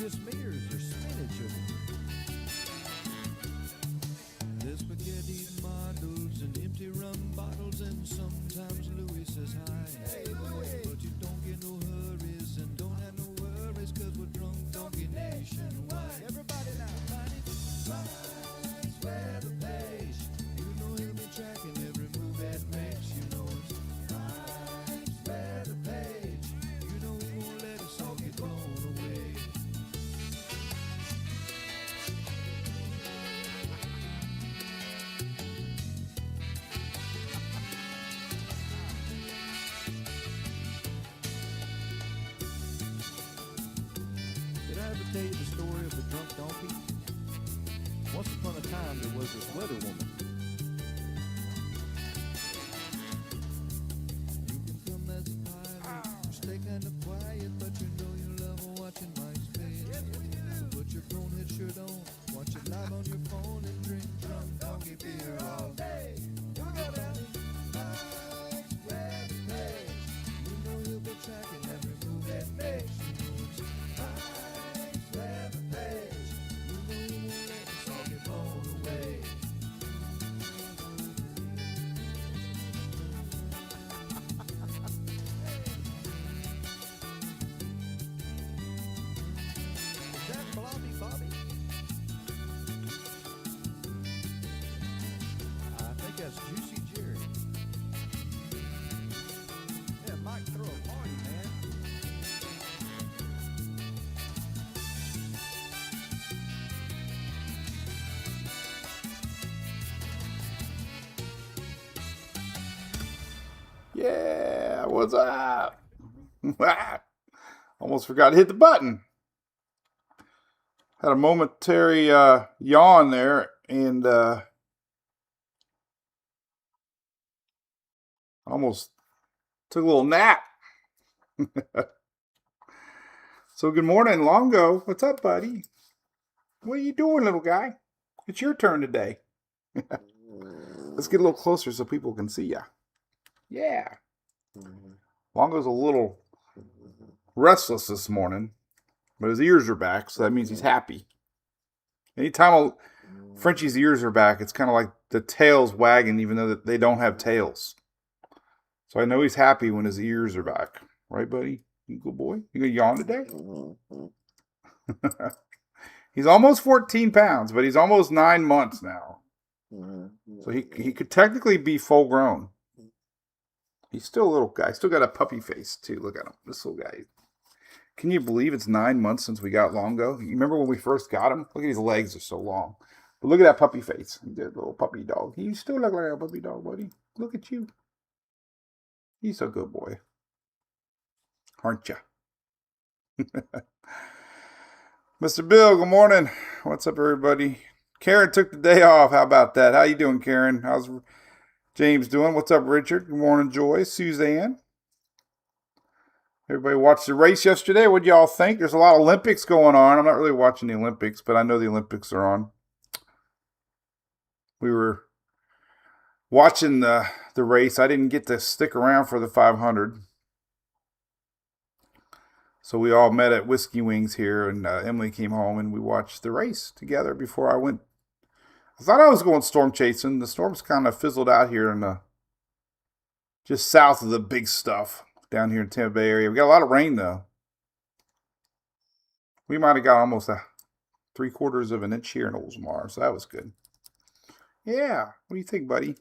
just me or is there spinach over here? There's spaghetti models and empty rum bottles, and sometimes Louis says hi. Hey, Louis! But you don't get no hurries and don't have no worries, cause we're drunk donkey nationwide. Everybody now. Flies where the page. You know he'll be tracking every move it makes. You know it's flies where the page. You know he won't let us all get blown away. Did I ever tell you the story of the drunk donkey? Once upon a time, there was this weather woman. You can come as a pilot, you stay kind of quiet, but you know you love watching MySpace. Yes, we do. So put your bonehead shirt on, watch it live on your phone, and drink drunk donkey beer all day. You go down. Flies where the page. You know he'll be tracking every move it makes. You know it's flies where the page. You know he won't let us all get blown away. Is that Blobby Bobby? I think that's Juicy Jerry. Yeah, Mike, throw a party, man. Yeah, what's up? Almost forgot to hit the button. Had a momentary yawn there, and almost took a little nap. So good morning, Longo. What's up, buddy? What are you doing, little guy? It's your turn today. Let's get a little closer so people can see ya. Yeah. Longo's a little restless this morning, but his ears are back, so that means he's happy. Anytime Frenchie's ears are back, it's kind of like the tail's wagging, even though they don't have tails. So I know he's happy when his ears are back. Right, buddy? You good boy? You gonna yawn today? He's almost 14 pounds, but he's almost 9 months now. So he could technically be full grown. He's still a little guy. Still got a puppy face, too. Look at him. This little guy. Can you believe it's 9 months since we got Longo? You remember when we first got him? Look at his legs. They're so long. But look at that puppy face. That little puppy dog. You still look like a puppy dog, buddy. Look at you. He's a good boy. Aren't you? Mr. Bill, good morning. What's up, everybody? Karen took the day off. How about that? How you doing, Karen? How's James doing? What's up, Richard? Good morning, Joy. Suzanne. Everybody watched the race yesterday. What do y'all think? There's a lot of Olympics going on. I'm not really watching the Olympics, but I know the Olympics are on. We were watching the race. I didn't get to stick around for the 500. So we all met at Whiskey Wings here, and Emily came home, and we watched the race together before I went. I thought I was going storm chasing. The storm's kind of fizzled out here in just south of the big stuff down here in Tampa Bay area. We got a lot of rain, though. We might have got almost 3/4 of an inch here in Oldsmar, so that was good. Yeah, what do you think, buddy?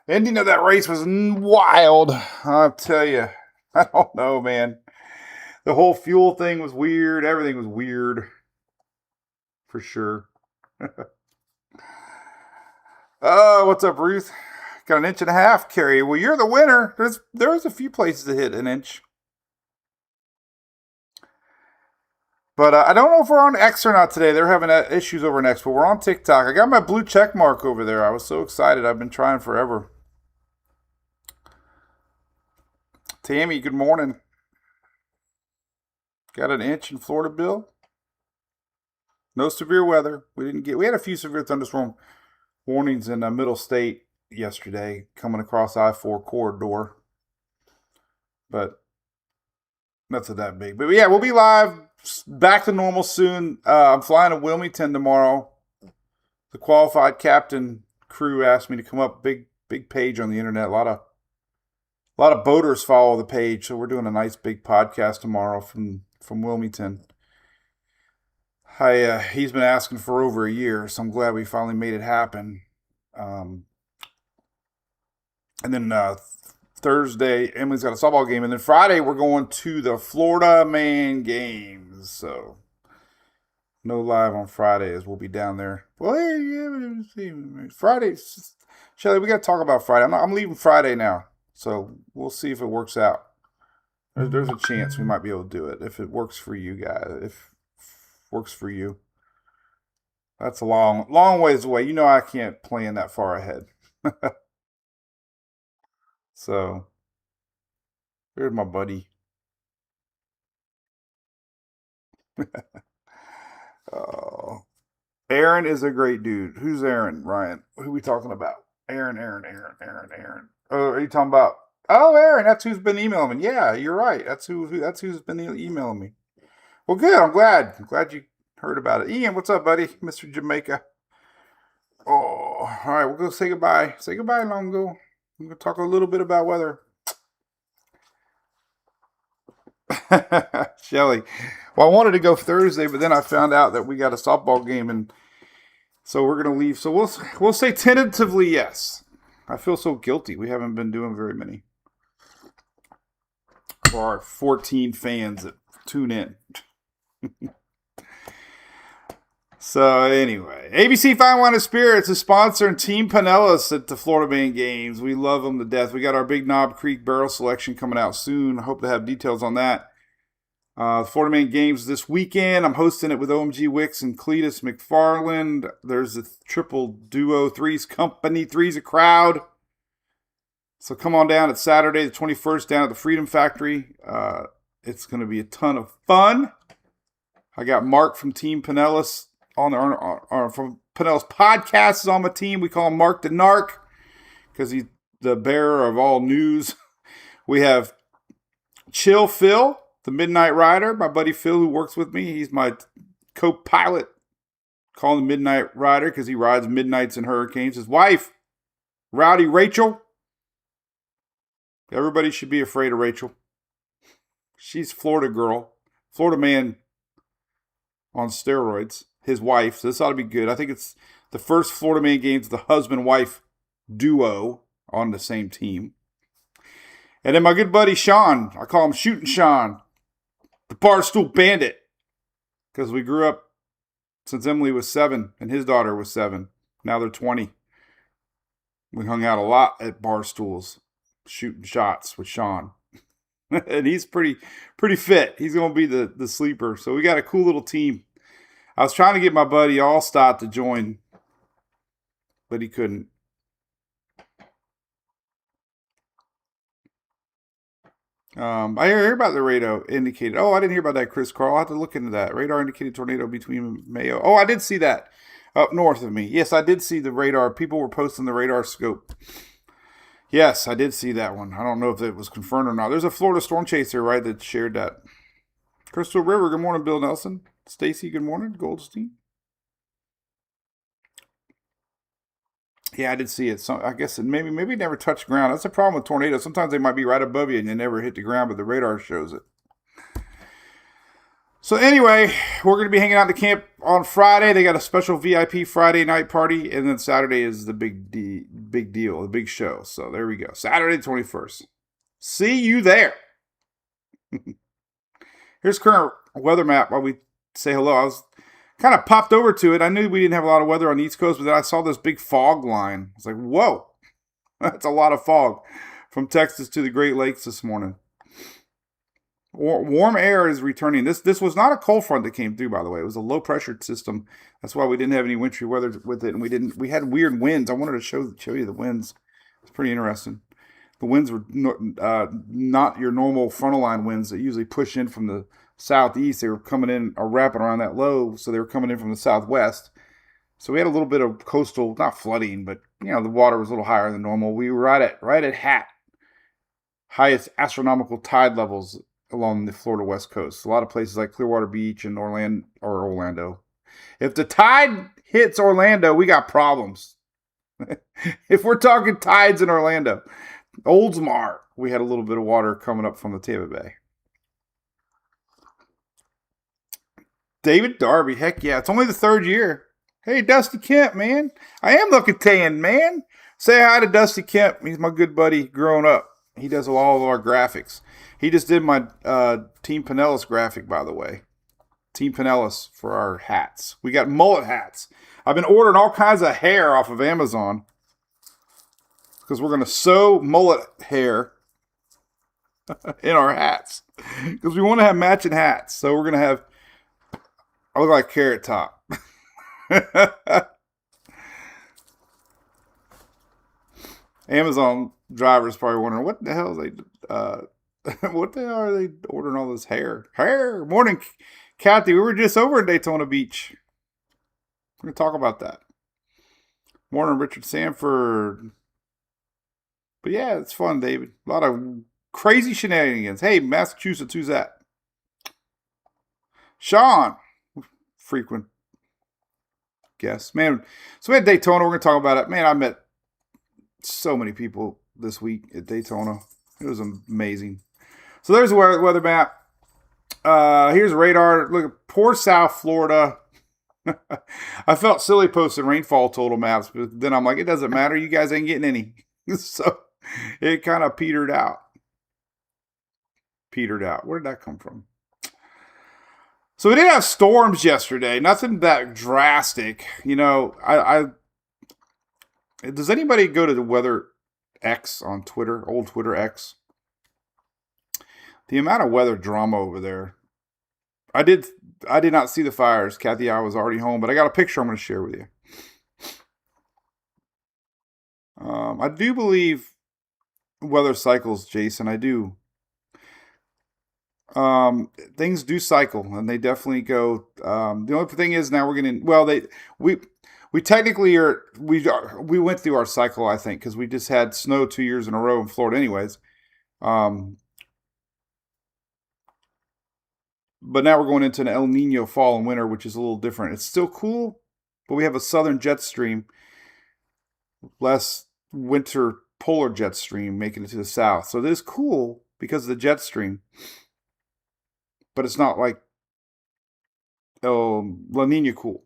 The ending of that race was wild, I'll tell you. I don't know, man. The whole fuel thing was weird. Everything was weird. For sure. What's up, Ruth? Got an 1.5 inch carry. Well, you're the winner. There's a few places to hit an inch. But I don't know if we're on X or not today. They're having issues over on X, but we're on TikTok. I got my blue check mark over there. I was so excited. I've been trying forever. Tammy, good morning. Got an inch in Florida, Bill? No severe weather. We had a few severe thunderstorm warnings in the middle state yesterday coming across I-4 corridor. But Nothing that big. But yeah, we'll be live back to normal soon. I'm flying to Wilmington tomorrow. The qualified captain crew asked me to come up. Big page on the internet. A lot of boaters follow the page, so we're doing a nice big podcast tomorrow from Wilmington. He's been asking for over a year, so I'm glad we finally made it happen. And then Thursday, Emily's got a softball game, and then Friday we're going to the Florida Man games. So no live on Friday as we'll be down there. Well, yeah, Friday, Shelly, we got to talk about Friday. I'm leaving Friday now, so we'll see if it works out. There's a chance we might be able to do it if it works for you guys. If it works for you, that's a long ways away. You know I can't plan that far ahead. So, here's my buddy. Oh, Aaron is a great dude. Who's Aaron, Ryan? Who are we talking about? Aaron. Oh, are you talking about? Oh, Aaron, that's who's been emailing me. Yeah, you're right. That's who's been emailing me. Well, good. I'm glad you heard about it. Ian, what's up, buddy? Mr. Jamaica. Oh, all right. We'll go say goodbye. Say goodbye, Longo. I'm going to talk a little bit about weather. Shelly. Well, I wanted to go Thursday, but then I found out that we got a softball game, and so we're going to leave. So we'll say tentatively yes. I feel so guilty. We haven't been doing very many. For our 14 fans that tune in. So anyway, ABC Fine Wine and Spirits is sponsoring Team Pinellas at the Florida Man games. We love them to death. We got our Big Knob Creek barrel selection coming out soon. I hope to have details on that. The Florida Man games this weekend. I'm hosting it with OMG Wicks and Cletus McFarland. There's a triple duo, Three's Company, Three's a Crowd. So come on down. It's Saturday the 21st down at the Freedom Factory. It's going to be a ton of fun. I got Mark from Team Pinellas from Pinellas Podcast is on my team. We call him Mark the Narc because he's the bearer of all news. We have Chill Phil, the Midnight Rider, my buddy Phil who works with me. He's my co-pilot. Call him the Midnight Rider because he rides midnights and hurricanes. His wife, Rowdy Rachel. Everybody should be afraid of Rachel. She's Florida girl. Florida man on steroids. His wife. So this ought to be good. I think it's the first Florida Man games the husband-wife duo on the same team. And then my good buddy Sean. I call him Shooting Sean. The Barstool Bandit. Because we grew up since Emily was 7 and his daughter was 7. Now they're 20. We hung out a lot at bar stools. Shooting shots with Sean. And he's pretty fit. He's going to be the sleeper. So we got a cool little team. I was trying to get my buddy Allstott to join, but he couldn't. I hear about the radar indicated. Oh, I didn't hear about that, Chris Carl. I'll have to look into that. Radar indicated tornado between Mayo. Oh, I did see that up north of me. Yes, I did see the radar. People were posting the radar scope. Yes, I did see that one. I don't know if it was confirmed or not. There's a Florida storm chaser, right, that shared that. Crystal River, good morning, Bill Nelson. Stacy, good morning. Goldstein. Yeah, I did see it. So I guess it maybe it never touched ground. That's the problem with tornadoes. Sometimes they might be right above you and they never hit the ground, but the radar shows it. So anyway, we're going to be hanging out at the camp on Friday. They got a special VIP Friday night party, and then Saturday is the big deal, the big show. So there we go. Saturday the 21st. See you there. Here's current weather map while we say hello. I was kind of popped over to it. I knew we didn't have a lot of weather on the East Coast, but then I saw this big fog line. I was like, whoa, that's a lot of fog from Texas to the Great Lakes this morning. Warm air is returning. This was not a cold front that came through, by the way. It was a low pressure system. That's why we didn't have any wintry weather with it, and we had weird winds. I wanted to show you the winds. It's pretty interesting. The winds were not your normal frontal line winds that usually push in from the southeast. They were coming in or wrapping around that low, so they were coming in from the southwest. So we had a little bit of coastal, not flooding, but the water was a little higher than normal. We were right at highest astronomical tide levels along the Florida West Coast. A lot of places like Clearwater Beach and Orlando. If the tide hits Orlando, we got problems. If we're talking tides in Orlando, Oldsmar, we had a little bit of water coming up from the Tampa Bay. David Darby, heck yeah, it's only the third year. Hey, Dusty Kemp, man. I am looking tan, man. Say hi to Dusty Kemp. He's my good buddy growing up. He does all of our graphics. He just did my Team Pinellas graphic, by the way. Team Pinellas for our hats. We got mullet hats. I've been ordering all kinds of hair off of Amazon because we're going to sew mullet hair in our hats because we want to have matching hats. So we're going to have, I look like Carrot Top. Amazon drivers probably wondering what the hell is what the hell are they ordering all this hair? Morning, Kathy. We were just over in Daytona Beach. We're going to talk about that. Morning, Richard Sanford. But yeah, it's fun, David. A lot of crazy shenanigans. Hey, Massachusetts, who's that? Sean. Frequent guest. Man, so we had Daytona. We're going to talk about it. Man, I met so many people this week at Daytona. It was amazing. So there's the weather map. Here's radar. Look at poor South Florida. I felt silly posting rainfall total maps, but then I'm like, it doesn't matter. You guys ain't getting any. So it kind of petered out. Where did that come from? So we did have storms yesterday. Nothing that drastic. You know, I does anybody go to the Weather X on Twitter, old Twitter X? The amount of weather drama over there. I did not see the fires. Kathy, I was already home, but I got a picture I'm going to share with you. I do believe weather cycles, Jason. I do. Things do cycle, and they definitely go. The only thing is now we're getting. Well, we technically we went through our cycle, I think, because we just had snow 2 years in a row in Florida, anyways. But now we're going into an El Niño fall and winter, which is a little different. It's still cool, but we have a southern jet stream, less winter polar jet stream making it to the south. So it is cool because of the jet stream, but it's not like La Niña cool.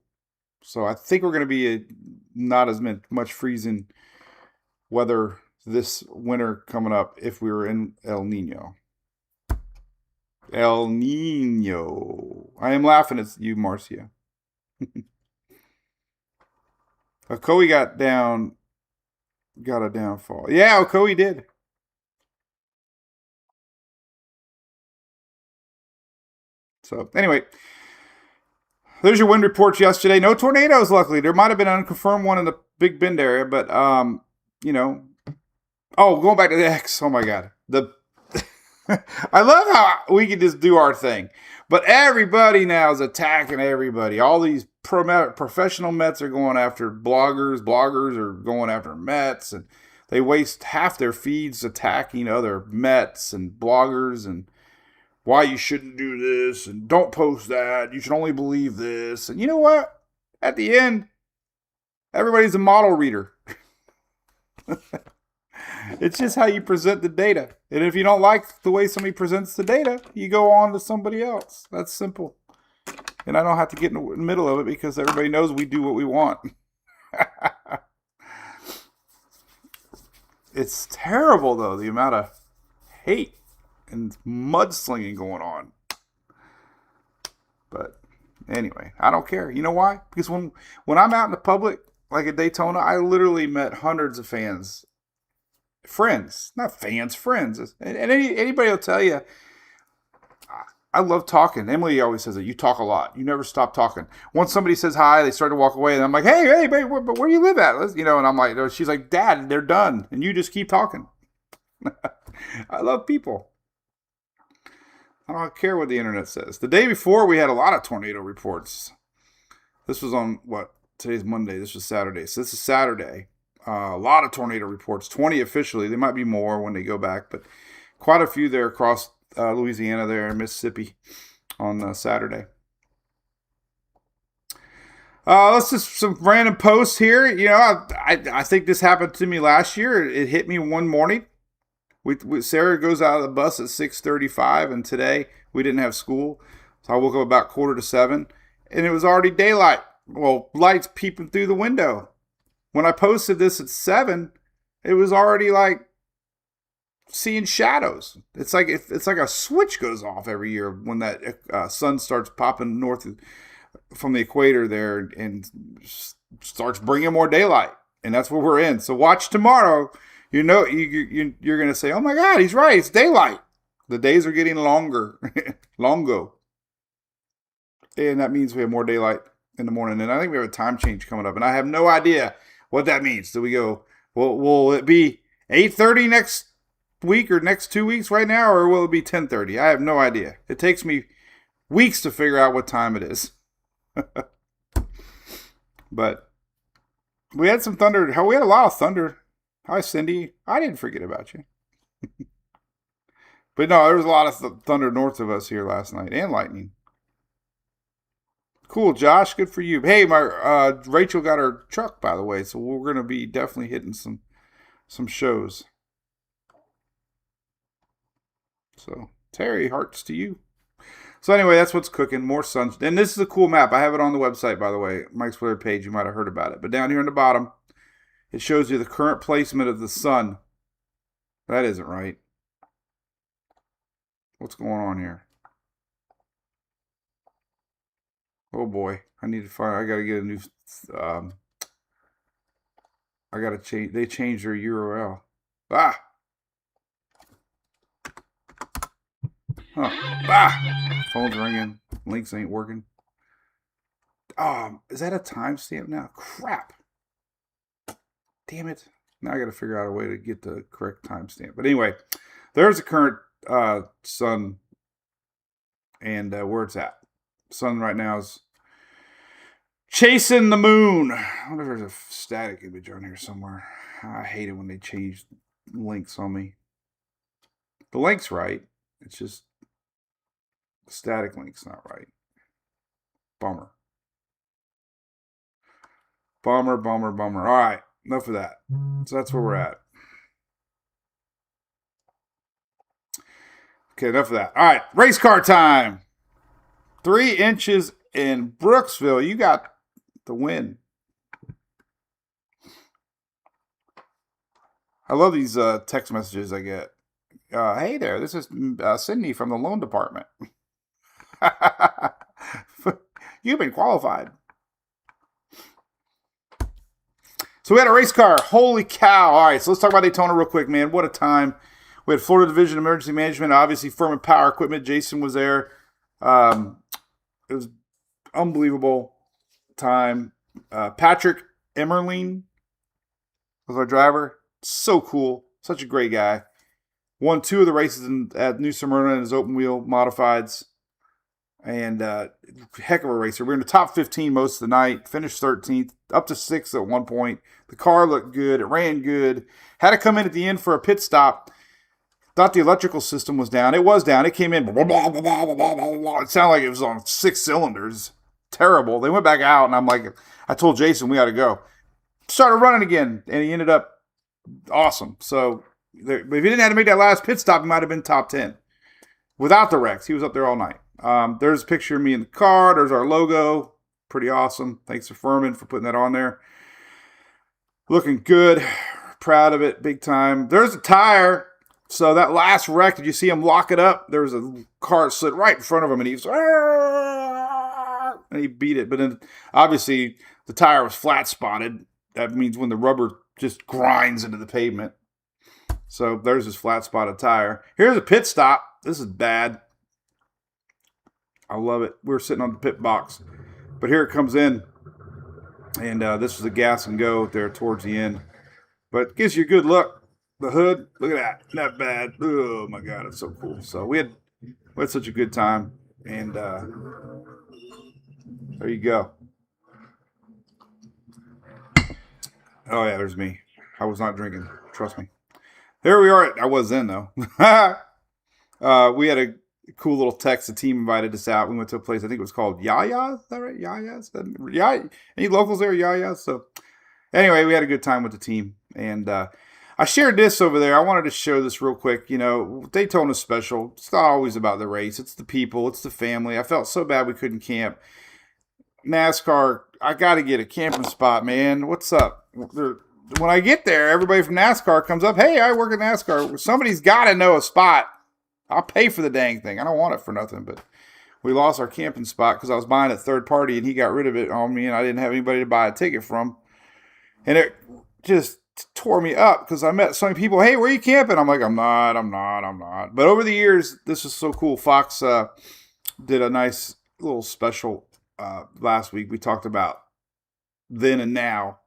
So I think we're going to be not as much freezing weather this winter coming up if we were in El Niño. El Niño. I am laughing at you, Marcia. Ocoee got a downfall. Yeah, Ocoee did. So, anyway, there's your wind reports yesterday. No tornadoes, luckily. There might have been an unconfirmed one in the Big Bend area, but, you know. Oh, going back to the X. Oh, my God. I love how we can just do our thing. But everybody now is attacking everybody. All these professional Mets are going after bloggers. Bloggers are going after Mets. And they waste half their feeds attacking other Mets and bloggers and why you shouldn't do this and don't post that. You should only believe this. And you know what? At the end, everybody's a model reader. It's just how you present the data. And if you don't like the way somebody presents the data, you go on to somebody else. That's simple. And I don't have to get in the middle of it because everybody knows we do what we want. It's terrible, though, the amount of hate and mudslinging going on. But anyway, I don't care. You know why? Because when I'm out in the public, like at Daytona, I literally met hundreds of fans. Friends, not fans, friends. And anybody will tell you, I love talking. Emily always says that you talk a lot. You never stop talking. Once somebody says hi, they start to walk away, and I'm like, hey, babe, where do you live at? You know, and I'm like, she's like, Dad, they're done, and you just keep talking. I love people. I don't care what the internet says. The day before, we had a lot of tornado reports. This was on what? Today's Monday. This was Saturday. So this is Saturday. A lot of tornado reports, 20 officially. There might be more when they go back, but quite a few there across Louisiana there in Mississippi on Saturday. Let's just some random posts here. You know, I think this happened to me last year. It hit me one morning. Sarah goes out of the bus at 6:35, and today we didn't have school, so I woke up about 6:45, and it was already daylight. Well, lights peeping through the window. When I posted this at 7, it was already like seeing shadows. It's like a switch goes off every year when that sun starts popping north from the equator there and starts bringing more daylight, and that's what we're in. So watch tomorrow. You know, you're going to say, "Oh my God, he's right! It's daylight." The days are getting longer, Longo, and that means we have more daylight in the morning. And I think we have a time change coming up, and I have no idea what that means. Do we go? Will it be 8:30 next week or next 2 weeks right now, or will it be 10:30? I have no idea. It takes me weeks to figure out what time it is. But we had some thunder. We had a lot of thunder. Hi, Cindy. I didn't forget about you. But no, there was a lot of thunder north of us here last night, and lightning. Cool, Josh. Good for you. Hey, my Rachel got her truck, by the way, so we're going to be definitely hitting some shows. So, Terry, hearts to you. So anyway, that's what's cooking. More sun. And this is a cool map. I have it on the website, by the way. Mike's Twitter page. You might have heard about it. But down here on the bottom, it shows you the current placement of the sun. That isn't right. What's going on here? Oh boy. I got to get a new, I got to change, they changed their URL. Ah! Phone's ringing. Links ain't working. Is that a timestamp now? Crap. Damn it. Now I got to figure out a way to get the correct timestamp. But anyway, there's the current sun and where it's at. Sun right now is chasing the moon. I wonder if there's a static image on here somewhere. I hate it when they change links on me. The link's right. It's just the static link's not right. Bummer. Bummer. All right. Enough of that. So that's where we're at. Okay, enough of that. All right, race car time. 3 inches in Brooksville. You got the win. I love these text messages I get. Hey there, this is Sydney from the loan department. You've been qualified. So we had a race car. Holy cow. All right, so let's talk about Daytona real quick, man. What a time. We had Florida Division of Emergency Management, obviously Furman Power Equipment. Jason was there. It was unbelievable time. Patrick Emmerling was our driver. So cool. Such a great guy. Won 2 of the races at New Smyrna in his open wheel modifieds. And heck of a racer. We were in the top 15 most of the night. Finished 13th, up to 6th at one point. The car looked good. It ran good. Had to come in at the end for a pit stop. Thought the electrical system was down. It was down. It came in. It sounded like it was on 6 cylinders. Terrible. They went back out, and I'm like, I told Jason we got to go. Started running again, and he ended up awesome. So if he didn't have to make that last pit stop, he might have been top 10. Without the wrecks. He was up there all night. There's a picture of me in the car. There's our logo. Pretty awesome. Thanks to Furman for putting that on there. Looking good. Proud of it. Big time. There's a tire. So that last wreck, did you see him lock it up? There was a car that slid right in front of him, and he was, and he beat it. But then, obviously, the tire was flat spotted. That means when the rubber just grinds into the pavement. So there's his flat spotted tire. Here's a pit stop. This is bad. I love it. We were sitting on the pit box. But here it comes in. And this was a gas and go there towards the end. But it gives you a good look. The hood, look at that. Not bad. Oh, my God. It's so cool. So we had such a good time. And there you go. Oh, yeah, there's me. I was not drinking. Trust me. There we are. I was then, though. We had a cool little text. The team invited us out. We went to a place, I think it was called Yaya. Is that right? Yaya's? Yeah. Any locals there? Yaya? So anyway, we had a good time with the team. And I shared this over there. I wanted to show this real quick. You know, Daytona's special. It's not always about the race. It's the people. It's the family. I felt so bad we couldn't camp. NASCAR, I got to get a camping spot, man. What's up? When I get there, everybody from NASCAR comes up. Hey, I work at NASCAR. Somebody's got to know a spot. I'll pay for the dang thing. I don't want it for nothing, but we lost our camping spot because I was buying it third party and he got rid of it on me and I didn't have anybody to buy a ticket from. And it just tore me up because I met so many people. Hey, where are you camping? I'm like, I'm not. But over the years, this is so cool. Fox did a nice little special last week. We talked about then and now.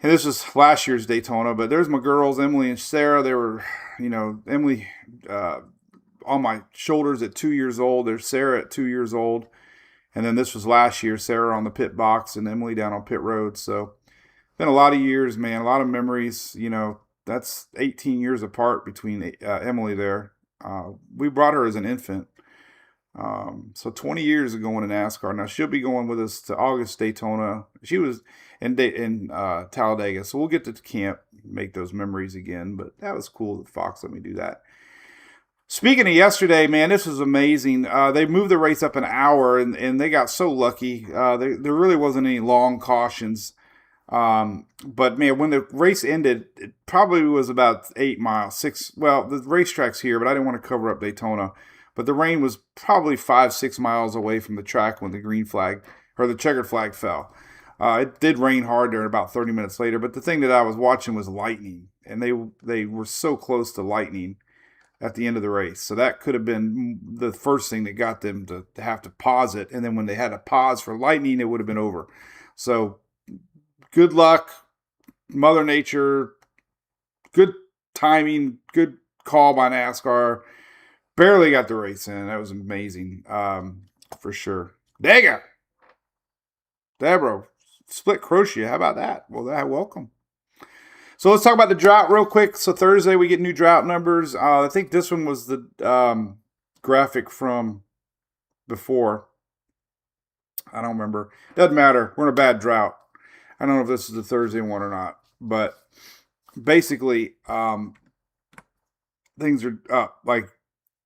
And this was last year's Daytona, but there's my girls, Emily and Sarah. They were, Emily on my shoulders at 2 years old. There's Sarah at 2 years old. And then this was last year, Sarah on the pit box and Emily down on pit road. So been a lot of years, man, a lot of memories. That's 18 years apart between Emily there. We brought her as an infant. So 20 years of going to NASCAR. Now she'll be going with us to August Daytona. She was in Talladega, so we'll get to camp, make those memories again. But that was cool that Fox let me do that. Speaking of yesterday, man, this was amazing. They moved the race up an hour, and they got so lucky. There really wasn't any long cautions. But man, when the race ended, it probably was about 8 miles, 6. Well, the racetrack's here, but I didn't want to cover up Daytona. But the rain was probably 5-6 miles away from the track when the green flag or the checkered flag fell. It did rain hard there about 30 minutes later, but the thing that I was watching was lightning, and they were so close to lightning at the end of the race. So that could have been the first thing that got them to have to pause it, and then when they had to pause for lightning, it would have been over. So good luck, Mother Nature, good timing, good call by NASCAR. Barely got the race in. That was amazing, for sure. Dega! Deborah, split crochet. How about that? Well, welcome. So let's talk about the drought real quick. So Thursday we get new drought numbers. I think this one was the graphic from before. I don't remember. Doesn't matter. We're in a bad drought. I don't know if this is the Thursday one or not. But basically, things are up. Like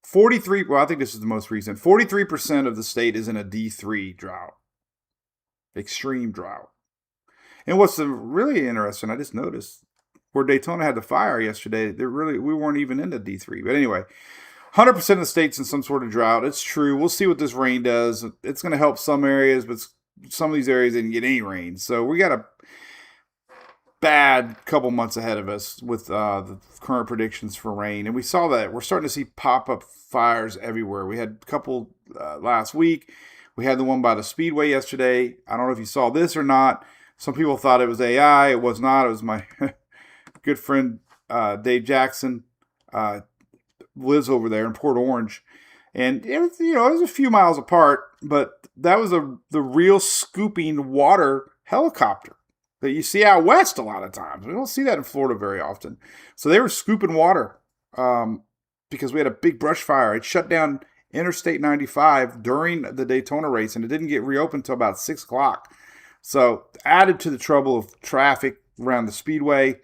43, well, I think this is the most recent. 43% of the state is in a D3 drought. Extreme drought. And what's really interesting, I just noticed, where Daytona had the fire yesterday, we weren't even in the D3. But anyway, 100% of the state's in some sort of drought. It's true. We'll see what this rain does. It's going to help some areas, but some of these areas didn't get any rain. So we got a bad couple months ahead of us with the current predictions for rain. And we saw that. We're starting to see pop-up fires everywhere. We had a couple last week. We had the one by the Speedway yesterday. I don't know if you saw this or not. Some people thought it was AI. It was not. It was my good friend Dave Jackson. Lives over there in Port Orange. And it was, it was a few miles apart, but that was the real scooping water helicopter that you see out west a lot of times. We don't see that in Florida very often. So they were scooping water because we had a big brush fire. It shut down Interstate 95 during the Daytona race, and it didn't get reopened until about 6 o'clock. So added to the trouble of traffic around the Speedway.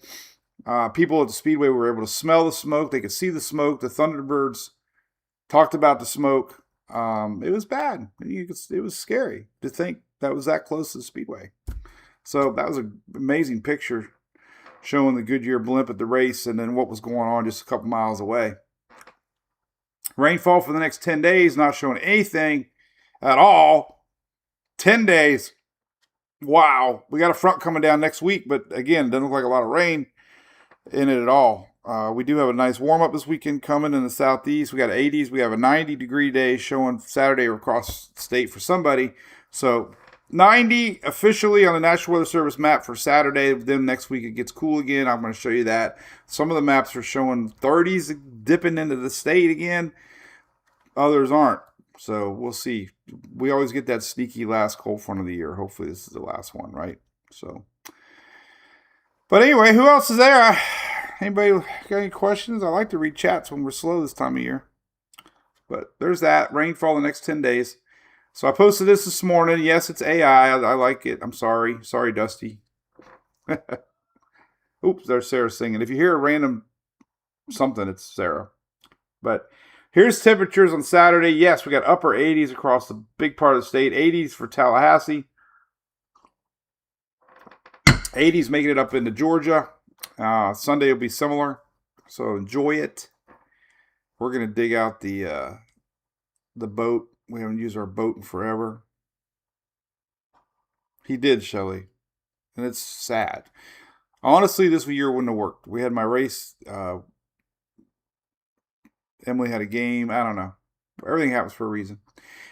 People at the Speedway were able to smell the smoke. They could see the smoke. The Thunderbirds talked about the smoke. It was bad. It was scary to think that was that close to the Speedway. So that was an amazing picture showing the Goodyear blimp at the race and then what was going on just a couple miles away. Rainfall for the next 10 days, not showing anything at all. 10 days. Wow. We got a front coming down next week, but again, it doesn't look like a lot of rain in it at all. We do have a nice warm-up this weekend coming in the southeast. We got 80s. We have a 90-degree day showing Saturday across the state for somebody. So 90 officially on the National Weather Service map for Saturday. Then next week it gets cool again. I'm going to show you that. Some of the maps are showing 30s dipping into the state again. Others aren't. So we'll see. We always get that sneaky last cold front of the year. Hopefully this is the last one, right? So, but anyway, who else is there? Anybody got any questions? I like to read chats when we're slow this time of year. But there's that. Rainfall the next 10 days. So I posted this morning. Yes, it's AI. I like it. I'm sorry. Sorry, Dusty. Oops, there's Sarah singing. If you hear a random something, it's Sarah. But here's temperatures on Saturday. Yes, we got upper 80s across the big part of the state. 80s for Tallahassee. 80s making it up into Georgia. Sunday will be similar. So enjoy it. We're going to dig out the boat. We haven't used our boat in forever. He did, Shelly. And it's sad. Honestly, this year wouldn't have worked. We had my race. Emily had a game. I don't know. Everything happens for a reason.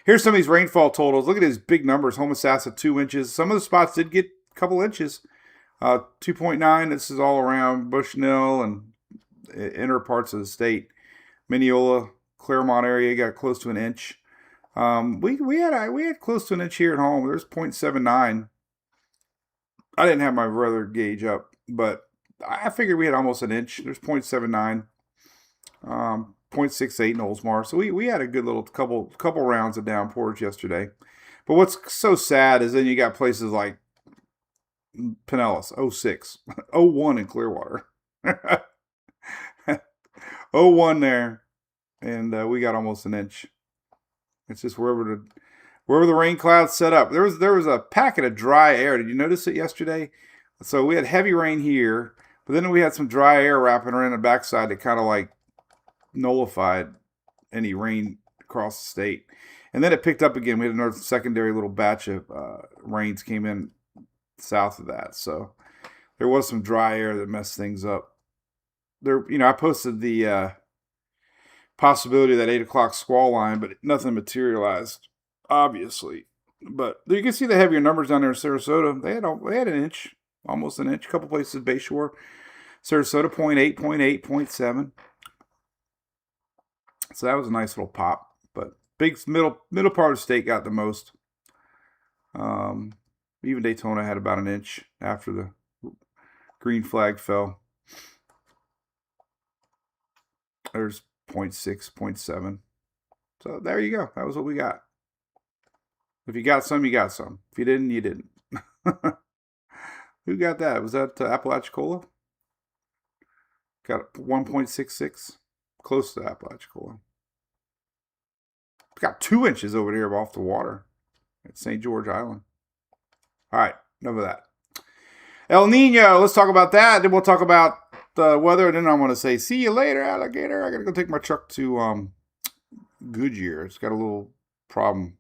Here's some of these rainfall totals. Look at these big numbers. Homosassa, 2 inches. Some of the spots did get a couple inches. 2.9. This is all around Bushnell and inner parts of the state. Mineola, Claremont area got close to an inch. We had close to an inch here at home. There's 0.79. I didn't have my weather gauge up, but I figured we had almost an inch. There's 0.79. 0.68 in Oldsmar. So we had a good little couple rounds of downpours yesterday. But what's so sad is then you got places like Pinellas, 06, 01 in Clearwater. 01 there. And we got almost an inch. It's just wherever the rain clouds set up. There was a packet of dry air. Did you notice it yesterday? So we had heavy rain here, but then we had some dry air wrapping around the backside that kind of like nullified any rain across the state. And then it picked up again. We had another secondary little batch of rains came in south of that. So there was some dry air that messed things up. I posted the possibility of that 8 o'clock squall line, but nothing materialized, obviously. But you can see the heavier numbers down there in Sarasota. They had an inch, almost an inch. A couple places Bayshore. Sarasota, 0.8, 0.7. So that was a nice little pop. But big middle part of the state got the most. Even Daytona had about an inch after the green flag fell. There's 0.6, 0.7. So there you go. That was what we got. If you got some, you got some. If you didn't, you didn't. Who got that? Was that Apalachicola? Got 1.66. Close to Apalachicola. Got 2 inches over there off the water at St. George Island. All right, enough of that. El Nino, let's talk about that. Then we'll talk about the weather. And then I'm going to say, see you later, alligator. I got to go take my truck to Goodyear. It's got a little problem.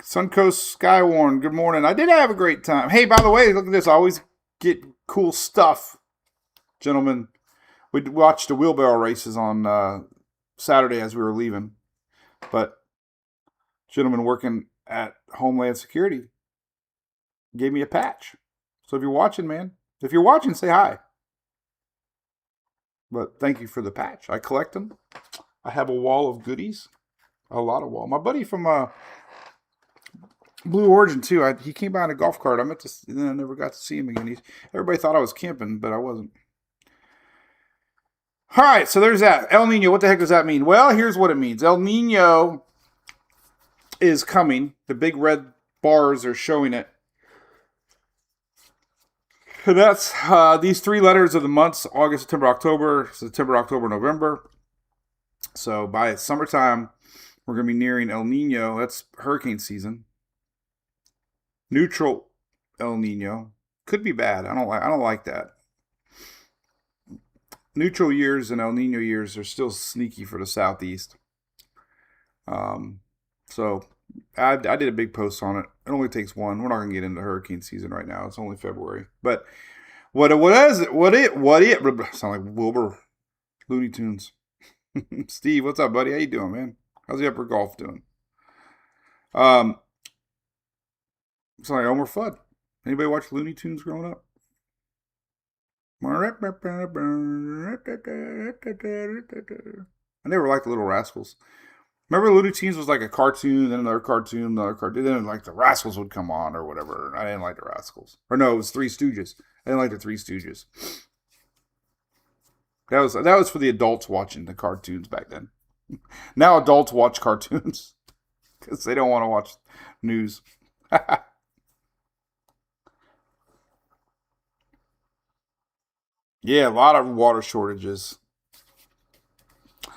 Suncoast Skywarn, good morning. I did have a great time. Hey, by the way, look at this. I always get cool stuff. Gentlemen, we watched the wheelbarrow races on Saturday as we were leaving. But gentleman working at Homeland Security gave me a patch. So if you're watching, man, if you're watching, say hi. But thank you for the patch. I collect them. I have a wall of goodies. A lot of wall. My buddy from Blue Origin, too. He came by in a golf cart. I never got to see him again. Everybody thought I was camping, but I wasn't. All right, so there's that. El Nino, what the heck does that mean? Well, here's what it means. El Nino is coming. The big red bars are showing it. And that's these 3 letters of the months: August, September, October, November. So by summertime, we're going to be nearing El Nino. That's hurricane season. Neutral El Nino could be bad. I don't like that. Neutral years and El Nino years are still sneaky for the southeast. So I did a big post on it. It only takes one. We're not going to get into hurricane season right now. It's only February. But what is it? Sound like Wilbur Looney Tunes. Steve, what's up, buddy? How you doing, man? How's the upper golf doing? It's like Elmer Fudd. Anybody watch Looney Tunes growing up? I never liked the Little Rascals. Remember Looney Tunes was like a cartoon, then another cartoon, then like the Rascals would come on or whatever. I didn't like the Rascals. Or no, it was Three Stooges. I didn't like the Three Stooges. That was for the adults watching the cartoons back then. Now adults watch cartoons because they don't want to watch news. Yeah, a lot of water shortages.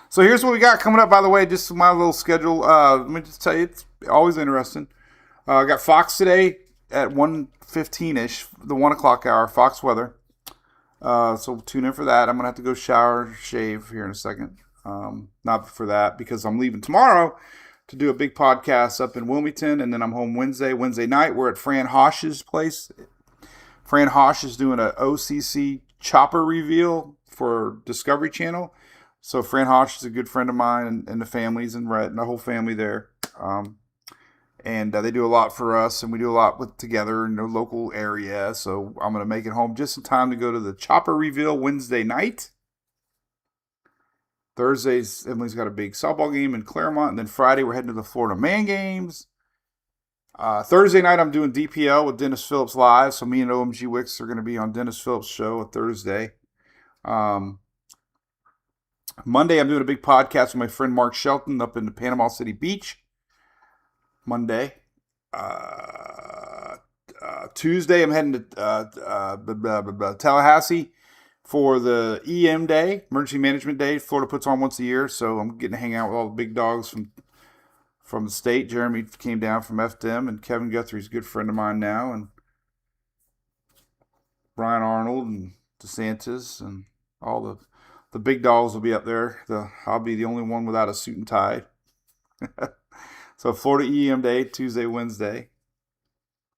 So here's what we got coming up, by the way, just my little schedule. Let me just tell you, it's always interesting. I got Fox today at 1:15-ish, the 1 o'clock hour, Fox weather. So tune in for that. I'm going to have to go shower, shave here in a second. Not for that, because I'm leaving tomorrow to do a big podcast up in Wilmington, and then I'm home Wednesday night. We're at Fran Hosh's place. Fran Hosh is doing an OCC chopper reveal for Discovery Channel. So Fran Hosh is a good friend of mine, and the family's in Rhett, and the whole family there. And they do a lot for us, and we do a lot together in the local area. So I'm going to make it home just in time to go to the chopper reveal Wednesday night. Thursdays, Emily's got a big softball game in Claremont. And then Friday, we're heading to the Florida Man games. Thursday night, I'm doing DPL with Dennis Phillips live. So me and OMG Wicks are going to be on Dennis Phillips' show on Thursday. Monday, I'm doing a big podcast with my friend Mark Shelton up in the Panama City Beach. Monday. Tuesday, I'm heading to Tallahassee for the EM Day, Emergency Management Day. Florida puts on once a year, so I'm getting to hang out with all the big dogs from the state. Jeremy came down from FDM, and Kevin Guthrie's a good friend of mine now, and Brian Arnold and DeSantis and all the big dogs will be up there. I'll be the only one without a suit and tie. So Florida EM Day, Tuesday, Wednesday,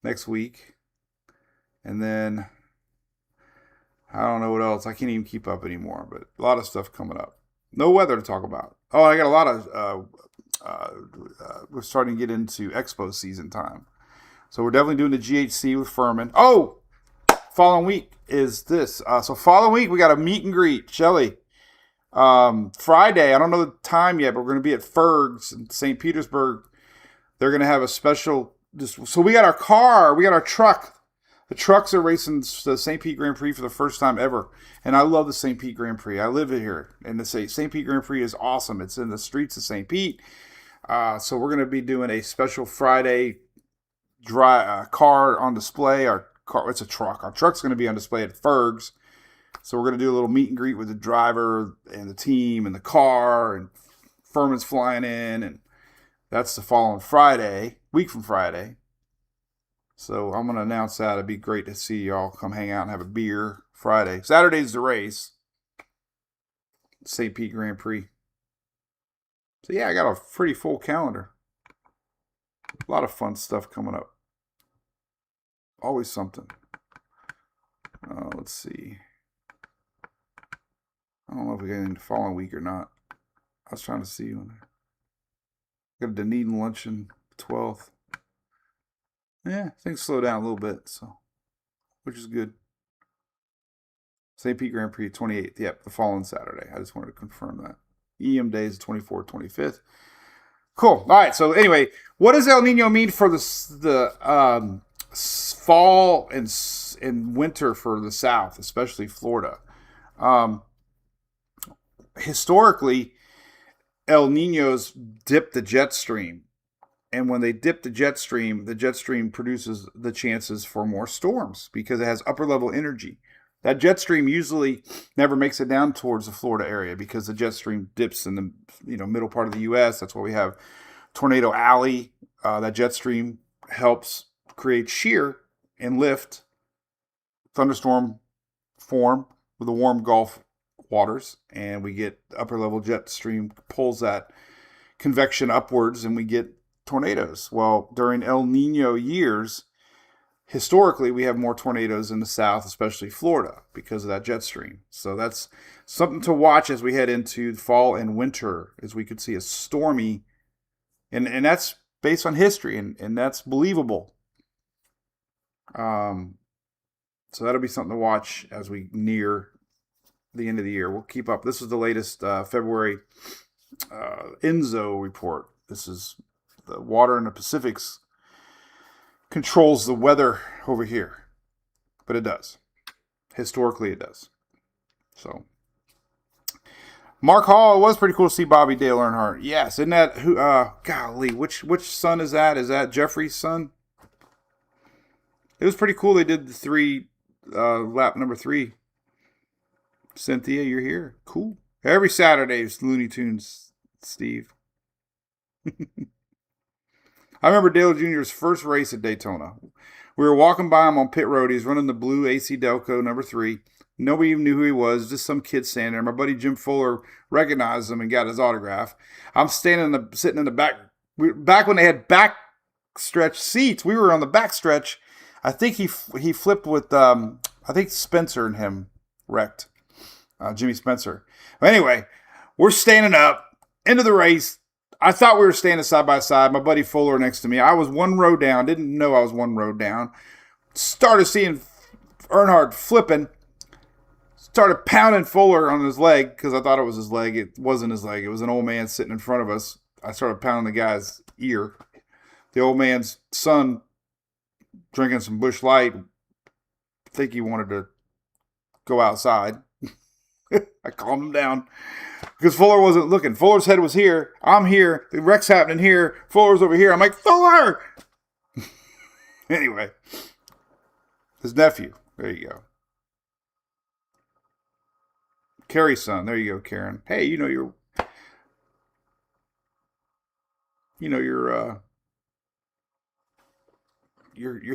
next week. And then, I don't know what else. I can't even keep up anymore, but a lot of stuff coming up. No weather to talk about. Oh, I got a lot of, we're starting to get into expo season time. So we're definitely doing the GHC with Furman. Oh, following week is this. So following week, we got a meet and greet. Shelly. Friday, I don't know the time yet, but we're going to be at Ferg's in St. Petersburg. They're going to have a special, so we got our car, we got our truck. The trucks are racing the St. Pete Grand Prix for the first time ever. And I love the St. Pete Grand Prix. I live here. And the St. Pete Grand Prix is awesome. It's in the streets of St. Pete. So we're going to be doing a special Friday car on display. It's a truck. Our truck's going to be on display at Ferg's. So we're going to do a little meet and greet with the driver and the team and the car, and Furman's flying in, and that's the following Friday, week from Friday. So I'm going to announce that. It'd be great to see y'all come hang out and have a beer Friday. Saturday's the race, St. Pete Grand Prix. So yeah, I got a pretty full calendar. A lot of fun stuff coming up. Always something. Let's see. I don't know if we got anything the following week or not. I was trying to see when got a Dunedin luncheon 12th. Yeah, things slow down a little bit, so which is good. St. Pete Grand Prix 28th. Yep, the following Saturday. I just wanted to confirm that. EM Day is 24th, 25th. Cool. All right. So anyway, what does El Nino mean for the fall and winter for the South, especially Florida? Historically, El Ninos dip the jet stream. And when they dip the jet stream produces the chances for more storms because it has upper level energy. That jet stream usually never makes it down towards the Florida area because the jet stream dips in the middle part of the U.S. That's why we have Tornado Alley. That jet stream helps create shear and lift thunderstorm form with the warm Gulf waters, and we get upper level jet stream pulls that convection upwards, and we get tornadoes. Well, during El Nino years, historically, we have more tornadoes in the South, especially Florida, because of that jet stream. So that's something to watch as we head into fall and winter, as we could see a stormy, and that's based on history, and that's believable. So that'll be something to watch as we near the end of the year. We'll keep up. This is the latest February ENSO report. This is the water in the Pacifics controls the weather over here, but it does. Historically, it does. So Mark Hall, it was pretty cool to see Bobby Dale Earnhardt. Yes, isn't that who? Golly, which son is that? Is that Jeffrey's son? It was pretty cool. They did the lap number 3. Cynthia, you're here. Cool. Every Saturday is Looney Tunes, Steve. I remember Dale Jr.'s first race at Daytona. We were walking by him on pit road. He's running the blue AC Delco number 3. Nobody even knew who he was, just some kid standing there. My buddy Jim Fuller recognized him and got his autograph. I'm sitting in the back. Back when they had back stretch seats, we were on the back stretch. I think he flipped with, I think Spencer and him wrecked. Jimmy Spencer. But anyway, we're standing up into the race. I thought we were standing side by side. My buddy Fuller next to me. I was one row down. Didn't know I was one row down. Started seeing Earnhardt flipping. Started pounding Fuller on his leg because I thought it was his leg. It wasn't his leg. It was an old man sitting in front of us. I started pounding the guy's ear. The old man's son, drinking some Busch Light. I think he wanted to go outside. I calmed him down because Fuller wasn't looking. Fuller's head was here. I'm here. The wreck's happening here. Fuller's over here. I'm like, Fuller! Anyway, his nephew. There you go. Carrie's son. There you go, Karen. Hey, you know your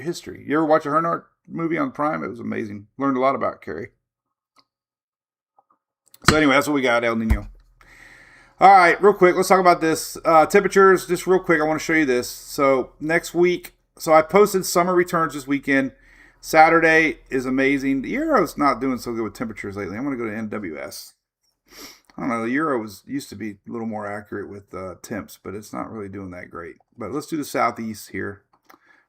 history. You ever watch a Earnhardt movie on Prime? It was amazing. Learned a lot about Carrie. So anyway, that's what we got, El Nino. All right, real quick, let's talk about this. Temperatures, just real quick, I want to show you this. So next week, so I posted summer returns this weekend. Saturday is amazing. The Euro's not doing so good with temperatures lately. I'm going to go to NWS. I don't know, the Euro used to be a little more accurate with temps, but it's not really doing that great. But let's do the Southeast here.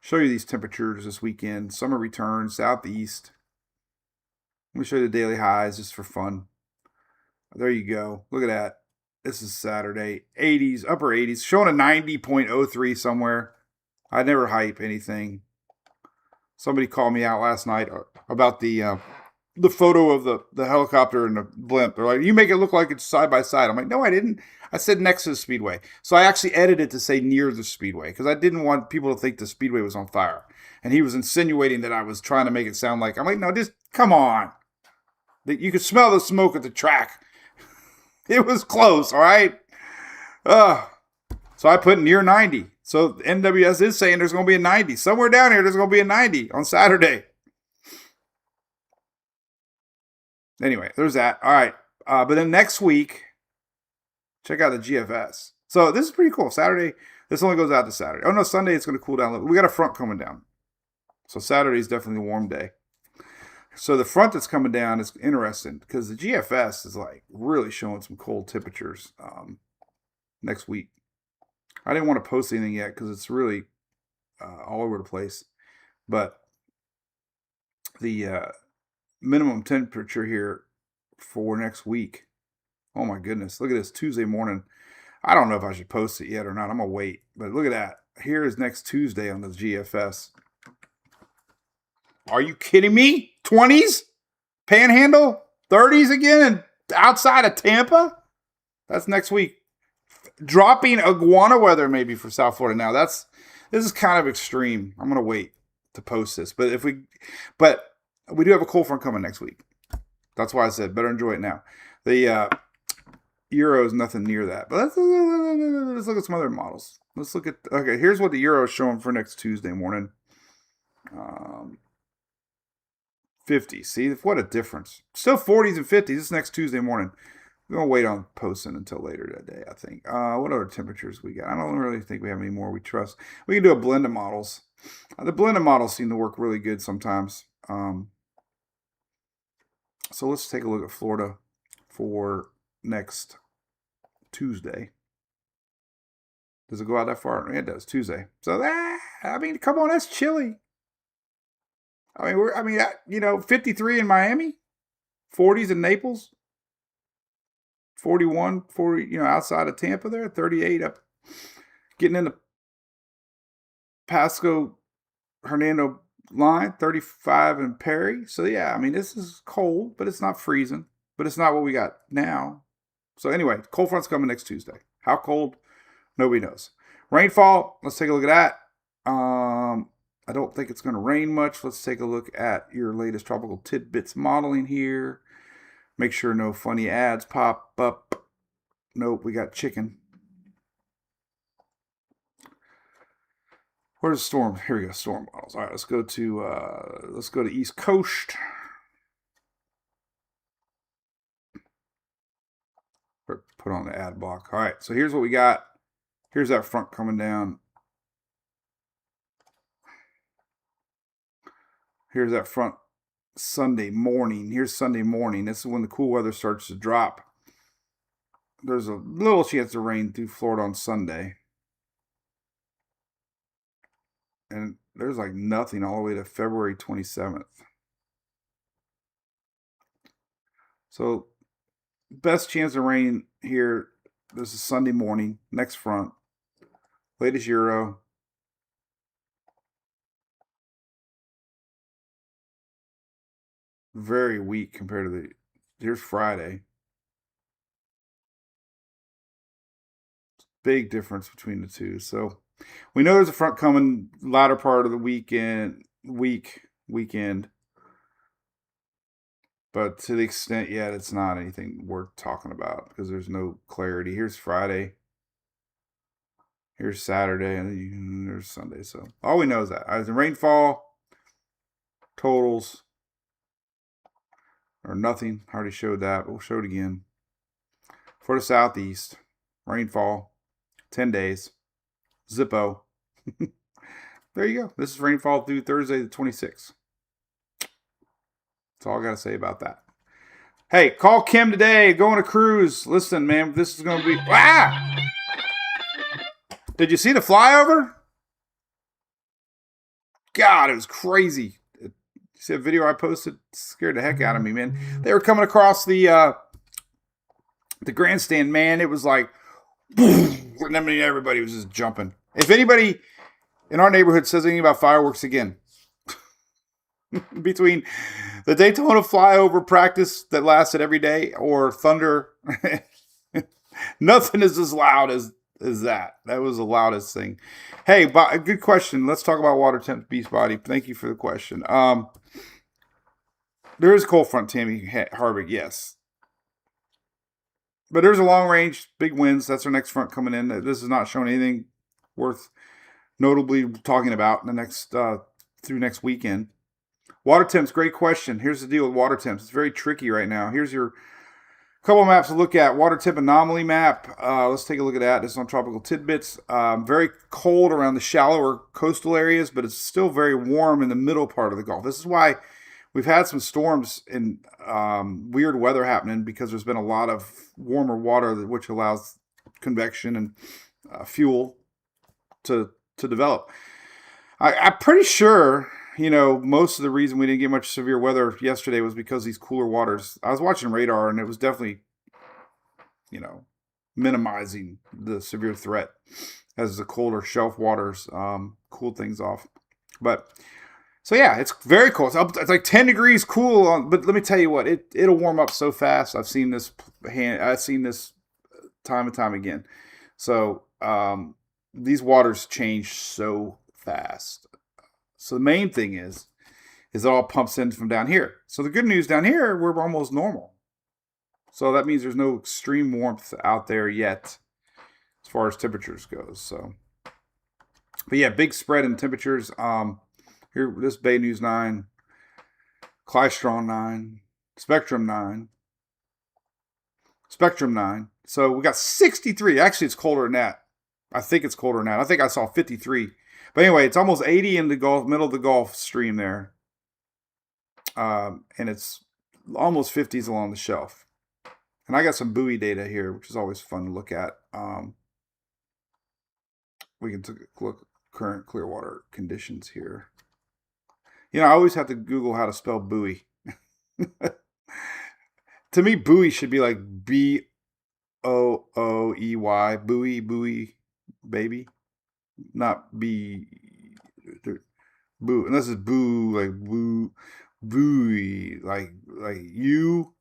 Show you these temperatures this weekend. Summer return, Southeast. Let me show you the daily highs just for fun. There you go. Look at that. This is Saturday. 80s, upper 80s. Showing a 90.03 somewhere. I never hype anything. Somebody called me out last night about the photo of the helicopter and the blimp. They're like, you make it look like it's side by side. I'm like, no, I didn't. I said next to the speedway. So I actually edited to say near the speedway because I didn't want people to think the speedway was on fire. And he was insinuating that I was trying to make it sound like, I'm like, no, just come on. You could smell the smoke at the track. It was close, all right? So I put near 90. So NWS is saying there's going to be a 90. Somewhere down here, there's going to be a 90 on Saturday. Anyway, there's that. All right. But then next week, check out the GFS. So this is pretty cool. Saturday, this only goes out to Saturday. Oh, no, Sunday it's going to cool down a little. We got a front coming down. So Saturday is definitely a warm day. So the front that's coming down is interesting because the GFS is like really showing some cold temperatures next week. I didn't want to post anything yet because it's really all over the place. But the minimum temperature here for next week, oh my goodness, look at this Tuesday morning. I don't know if I should post it yet or not. I'm going to wait. But look at that. Here is next Tuesday on the GFS. Are you kidding me? 20s? Panhandle? 30s again? And outside of Tampa? That's next week. Dropping iguana weather maybe for South Florida. Now this is kind of extreme. I'm gonna wait to post this. But we do have a cold front coming next week. That's why I said better enjoy it now. The Euro is nothing near that. But let's look at some other models. Let's look at here's what the Euro is showing for next Tuesday morning. 50. See, what a difference. Still 40s and 50s. This is next Tuesday morning. We're going to wait on posting until later that day, I think. What other temperatures we got? I don't really think we have any more we trust. We can do a blend of models. The blend of models seem to work really good sometimes. So let's take a look at Florida for next Tuesday. Does it go out that far? It does, Tuesday. So come on, that's chilly. 53 in Miami, 40s in Naples, 41, 40, outside of Tampa there, 38 up, getting in the Pasco, Hernando line, 35 in Perry. So yeah, this is cold, but it's not freezing, but it's not what we got now. So anyway, cold front's coming next Tuesday. How cold? Nobody knows. Rainfall, let's take a look at that. I don't think it's going to rain much. Let's take a look at your latest tropical tidbits modeling here. Make sure no funny ads pop up. Nope, we got chicken. Where's the storm? Here we go, storm models. All right, let's go to East Coast. Put on the ad block. All right, so here's what we got. Here's that front coming down. Here's that front Sunday morning. Here's Sunday morning. This is when the cool weather starts to drop. There's a little chance of rain through Florida on Sunday. And there's like nothing all the way to February 27th. So best chance of rain here. This is Sunday morning. Next front. Latest Euro. Very weak compared to here's Friday. Big difference between the two. So we know there's a front coming latter part of the weekend. But to the extent yet, it's not anything worth talking about because there's no clarity. Here's Friday. Here's Saturday, and there's Sunday. So all we know is that either rainfall, totals, or nothing. I already showed that, but we'll show it again. For the southeast, rainfall, 10 days, Zippo. There you go. This is rainfall through Thursday the 26th. That's all I got to say about that. Hey, call Kim today. Going to cruise. Listen, man, this is going to be... Ah! Did you see the flyover? God, it was crazy. You see a video I posted? It scared the heck out of me, man. They were coming across the grandstand, man. It was like... I mean, everybody was just jumping. If anybody in our neighborhood says anything about fireworks again, between the Daytona flyover practice that lasted every day or thunder, nothing is as loud as that. That was the loudest thing. Hey, good question. Let's talk about water temp beast body. Thank you for the question. There is cold front, Tammy Harvick, yes. But there's a long range, big winds. That's our next front coming in. This is not showing anything worth notably talking about in the next through next weekend. Water temps, great question. Here's the deal with water temps. It's very tricky right now. Here's your couple maps to look at. Water temp anomaly map. Let's take a look at that. This is on Tropical Tidbits. Very cold around the shallower coastal areas, but it's still very warm in the middle part of the Gulf. This is why we've had some storms and weird weather happening because there's been a lot of warmer water, which allows convection and fuel to develop. I'm pretty sure, most of the reason we didn't get much severe weather yesterday was because these cooler waters. I was watching radar, and it was definitely, minimizing the severe threat as the colder shelf waters cooled things off. But so yeah, it's very cold. It's like 10 degrees cool. But let me tell you what, it'll warm up so fast. I've seen this time and time again. So these waters change so fast. So the main thing is it all pumps in from down here. So the good news down here, we're almost normal. So that means there's no extreme warmth out there yet as far as temperatures goes. So, but yeah, big spread in temperatures. Here, this Bay News 9, Clystron 9, Spectrum 9. So we got 63. Actually, it's colder than that. I think it's colder than that. I think I saw 53. But anyway, it's almost 80 in the middle of the Gulf Stream there. And it's almost 50s along the shelf. And I got some buoy data here, which is always fun to look at. We can take a look at current Clearwater conditions here. I always have to Google how to spell buoy. To me, buoy should be like Booey, buoy, baby. Not B, boo. Unless it's boo, like boo, buoy, like you.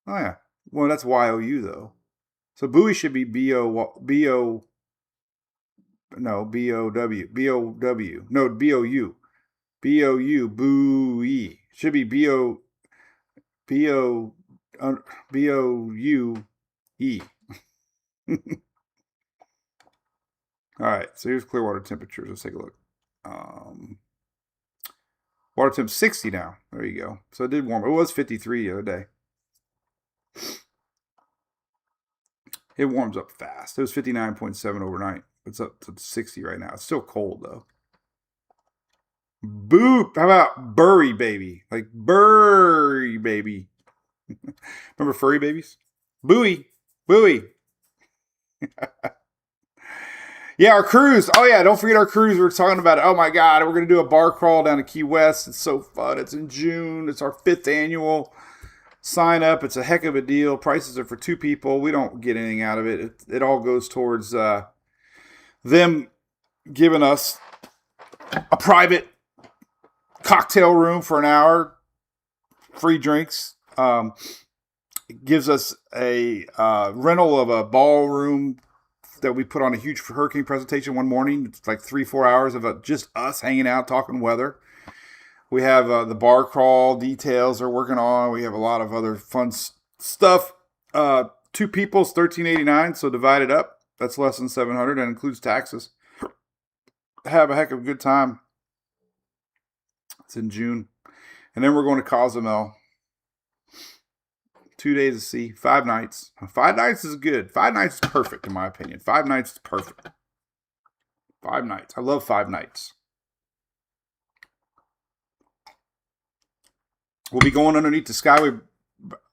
Oh yeah. Well, that's YOU though. So buoy should be B-O-W. No, B-O-W. B-O-W. No, B-O-U. B-O-U. Buoy. Should be B-O... B-O... B-O-U-E. All right, so here's Clearwater temperatures. Let's take a look. Water temp 60 now. There you go. So it did warm. It was 53 the other day. It warms up fast. It was 59.7 overnight. It's up to 60 right now. It's still cold, though. Boop. How about Bury Baby? Like Bury Baby. Remember furry babies? Buoy. Buoy. Yeah, our cruise. Oh, yeah, don't forget our cruise. We were talking about it. Oh, my God. We're going to do a bar crawl down to Key West. It's so fun. It's in June. It's our 5th annual. Sign up. It's a heck of a deal. Prices are for 2 people. We don't get anything out of it. It all goes towards them giving us a private cocktail room for an hour, free drinks. It gives us a rental of a ballroom that we put on a huge hurricane presentation one morning. It's like 3-4 hours of just us hanging out, talking weather. We have the bar crawl details they're working on. We have a lot of other fun stuff. 2 people's $1,389, so divided up. That's less than $700 and includes taxes. Have a heck of a good time. It's in June. And then we're going to Cozumel. 2 days of sea, 5 nights. 5 nights is good. 5 nights is perfect, in my opinion. 5 nights is perfect. 5 nights. I love 5 nights. We'll be going underneath the Skyway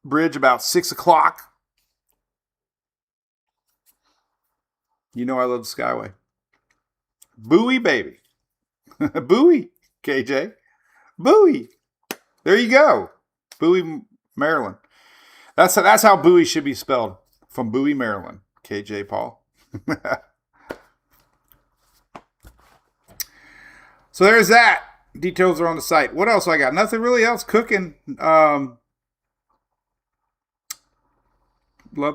Bridge about 6 o'clock. You know I love the Skyway. Buoy, baby. Buoy, KJ. Buoy. There you go. Buoy, Maryland. That's how Buoy should be spelled. From Buoy, Maryland. KJ Paul. So there's that. Details are on the site. What else I got? Nothing really else cooking. Love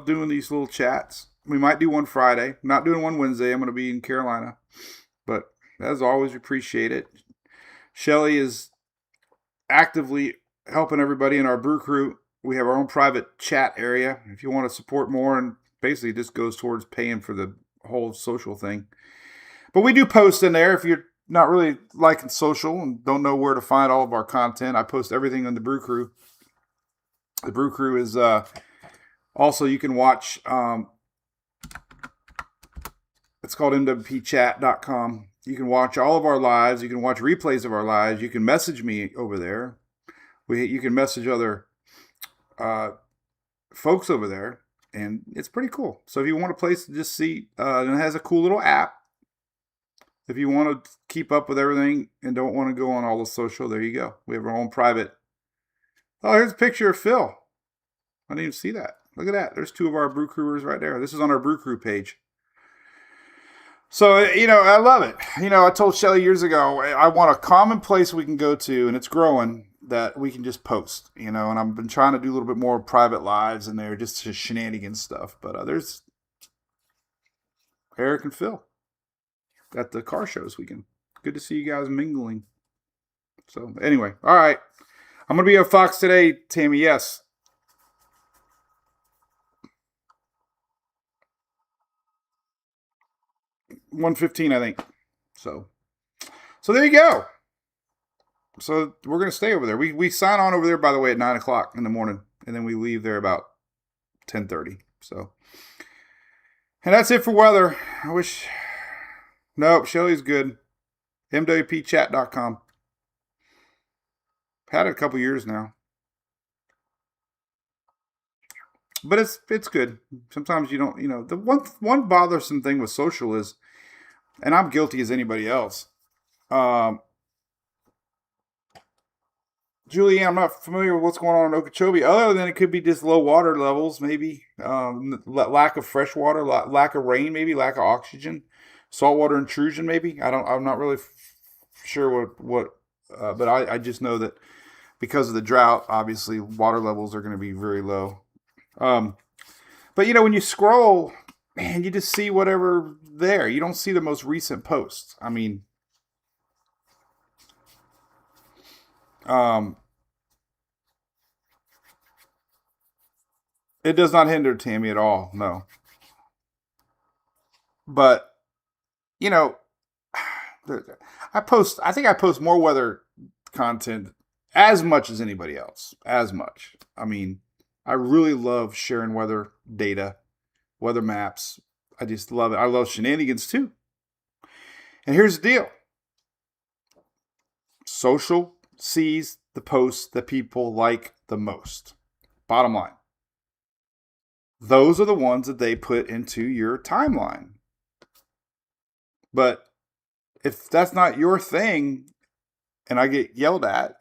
doing these little chats. We might do one Friday. Not doing one Wednesday. I'm going to be in Carolina. But as always, appreciate it. Shelly is actively helping everybody in our brew crew. We have our own private chat area. If you want to support more, and basically this goes towards paying for the whole social thing. But we do post in there. If you're not really liking social and don't know where to find all of our content, I post everything on the Brew Crew. The Brew Crew is also, you can watch, it's called mwpchat.com. You can watch all of our lives. You can watch replays of our lives. You can message me over there. You can message other folks over there, and it's pretty cool. So if you want a place to just see, and it has a cool little app. If you want to keep up with everything and don't want to go on all the social, there you go. We have our own private. Oh, here's a picture of Phil. I didn't even see that. Look at that. There's 2 of our brew crewers right there. This is on our brew crew page. So, I love it. I told Shelly years ago, I want a common place we can go to, and it's growing, that we can just post, and I've been trying to do a little bit more private lives in there, just shenanigans stuff. But there's Eric and Phil at the car shows weekend. Good to see you guys mingling. So anyway, all right. I'm going to be on Fox today, Tammy. Yes. $1:15, I think. So there you go. So we're going to stay over there. We sign on over there, by the way, at 9 o'clock in the morning, and then we leave there about 10:30. So, and that's it for weather. I wish. Nope, Shelly's good. mwpchat.com. Had it a couple years now. But it's good. Sometimes you don't, the one bothersome thing with social is, and I'm guilty as anybody else. Julianne, I'm not familiar with what's going on in Okeechobee, other than it could be just low water levels, maybe. Lack of fresh water, lack of rain, maybe, lack of oxygen. Saltwater intrusion, maybe. I'm not really sure what but I just know that because of the drought, obviously water levels are going to be very low. But But, when you scroll, man, you just see whatever there. You don't see the most recent posts. I mean, it does not hinder Tammy at all. No. But, I think I post more weather content as much as anybody else. As much. I mean, I really love sharing weather data, weather maps. I just love it. I love shenanigans too. And here's the deal. Social sees the posts that people like the most. Bottom line. Those are the ones that they put into your timeline. But if that's not your thing and I get yelled at,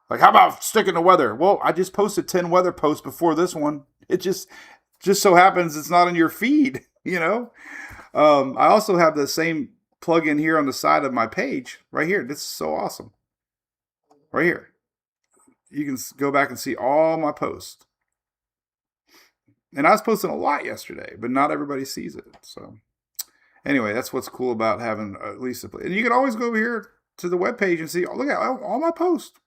like, how about sticking to weather? Well, I just posted 10 weather posts before this one. It just so happens it's not in your feed, I also have the same plugin here on the side of my page right here. This is so awesome. Right here. You can go back and see all my posts. And I was posting a lot yesterday, but not everybody sees it. So anyway, that's what's cool about having at least a place. And you can always go over here to the webpage and see, look at all my posts.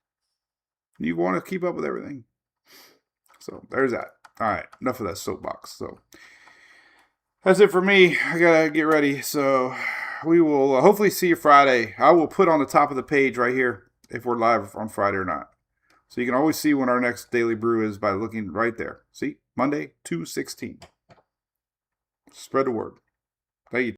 You want to keep up with everything. So there's that. All right, enough of that soapbox. So that's it for me. I got to get ready. So we will hopefully see you Friday. I will put on the top of the page right here if we're live on Friday or not. So you can always see when our next daily brew is by looking right there. See? Monday, 2/16. Spread the word. Thank you.